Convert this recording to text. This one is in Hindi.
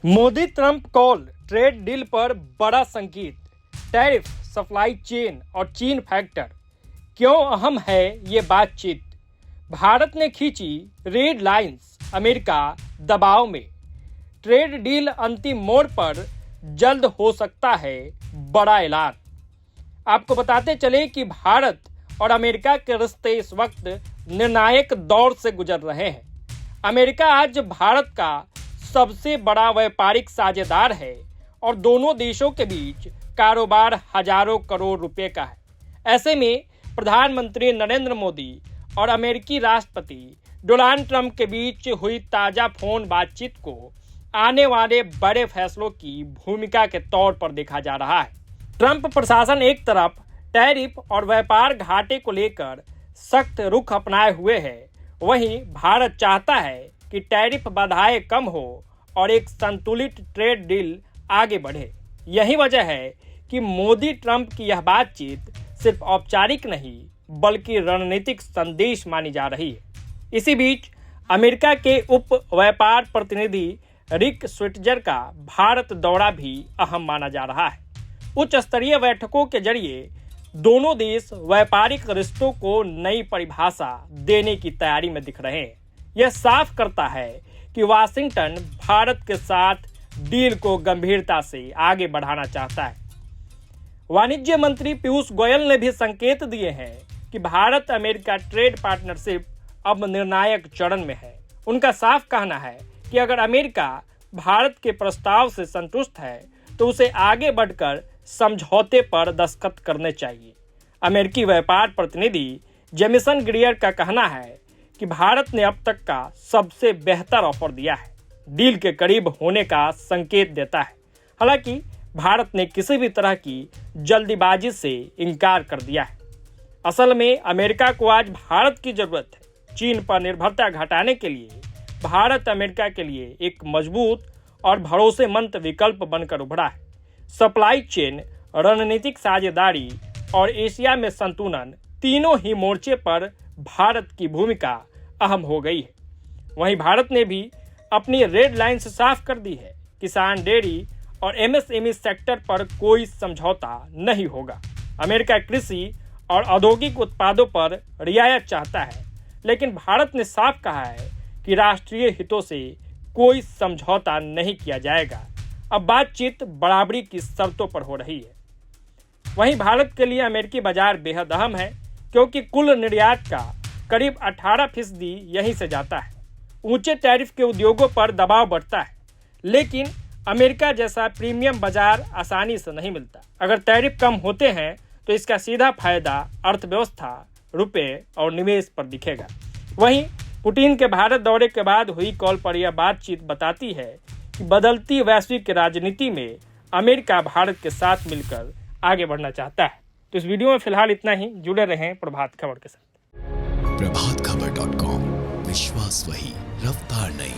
Modi Trump call trade deal पर बड़ा संकेत। टैरिफ, सप्लाई चेन और चीन फैक्टर क्यों अहम है ये बातचीत। भारत ने खींची रेड लाइंस, अमेरिका दबाव में। ट्रेड डील अंतिम मोड़ पर, जल्द हो सकता है बड़ा ऐलान। आपको बताते चले कि भारत और अमेरिका के रिश्ते इस वक्त निर्णायक दौर से गुजर रहे हैं। अमेरिका आज भारत का सबसे बड़ा व्यापारिक साझेदार है और दोनों देशों के बीच कारोबार हजारों करोड़ रुपए का है। ऐसे में प्रधानमंत्री नरेंद्र मोदी और अमेरिकी राष्ट्रपति डोनाल्ड ट्रंप के बीच हुई ताजा फोन बातचीत को आने वाले बड़े फैसलों की भूमिका के तौर पर देखा जा रहा है। ट्रंप प्रशासन एक तरफ टैरिफ और व्यापार घाटे को लेकर सख्त रुख अपनाए हुए है, वहीं भारत चाहता है कि टैरिफ बाधाएं कम हो और एक संतुलित ट्रेड डील आगे बढ़े। यही वजह है कि मोदी ट्रंप की यह बातचीत सिर्फ औपचारिक नहीं बल्कि रणनीतिक संदेश मानी जा रही है। इसी बीच अमेरिका के उप व्यापार प्रतिनिधि रिक स्विट्जर का भारत दौरा भी अहम माना जा रहा है। उच्च स्तरीय बैठकों के जरिए दोनों देश व्यापारिक रिश्तों को नई परिभाषा देने की तैयारी में दिख रहे हैं। यह साफ करता है कि वाशिंगटन भारत के साथ डील को गंभीरता से आगे बढ़ाना चाहता है। वाणिज्य मंत्री पीयूष गोयल ने भी संकेत दिए हैं कि भारत अमेरिका ट्रेड पार्टनरशिप अब निर्णायक चरण में है। उनका साफ कहना है कि अगर अमेरिका भारत के प्रस्ताव से संतुष्ट है तो उसे आगे बढ़कर समझौते पर दस्तखत करने चाहिए। अमेरिकी व्यापार प्रतिनिधि जेमिसन ग्रियर का कहना है कि भारत ने अब तक का सबसे बेहतर ऑफर दिया है, डील के करीब होने का संकेत देता है। हालांकि भारत ने किसी भी तरह की जल्दीबाजी से इनकार कर दिया है। असल में अमेरिका को आज भारत की जरूरत है। चीन पर निर्भरता घटाने के लिए भारत अमेरिका के लिए एक मजबूत और भरोसेमंद विकल्प बनकर उभरा है। सप्लाई चेन, रणनीतिक साझेदारी और एशिया में संतुलन, तीनों ही मोर्चे पर भारत की भूमिका अहम हो गई है। वहीं भारत ने भी अपनी रेड लाइन साफ कर दी है। किसान, डेयरी और एमएसएमई सेक्टर पर कोई समझौता नहीं होगा। अमेरिका कृषि और औद्योगिक उत्पादों पर रियायत चाहता है, लेकिन भारत ने साफ कहा है कि राष्ट्रीय हितों से कोई समझौता नहीं किया जाएगा। अब बातचीत बराबरी की शर्तों पर हो रही है। वहीं भारत के लिए अमेरिकी बाजार बेहद अहम है, क्योंकि कुल निर्यात का करीब 18% यहीं से जाता है। ऊंचे टैरिफ के उद्योगों पर दबाव बढ़ता है, लेकिन अमेरिका जैसा प्रीमियम बाजार आसानी से नहीं मिलता। अगर टैरिफ कम होते हैं तो इसका सीधा फायदा अर्थव्यवस्था, रुपए और निवेश पर दिखेगा। वहीं पुतिन के भारत दौरे के बाद हुई कॉल पर यह बातचीत बताती है कि बदलती वैश्विक राजनीति में अमेरिका भारत के साथ मिलकर आगे बढ़ना चाहता है। तो इस वीडियो में फिलहाल इतना ही। जुड़े रहें प्रभात खबर के साथ। प्रभातखबर.com, विश्वास वही, रफ्तार नहीं।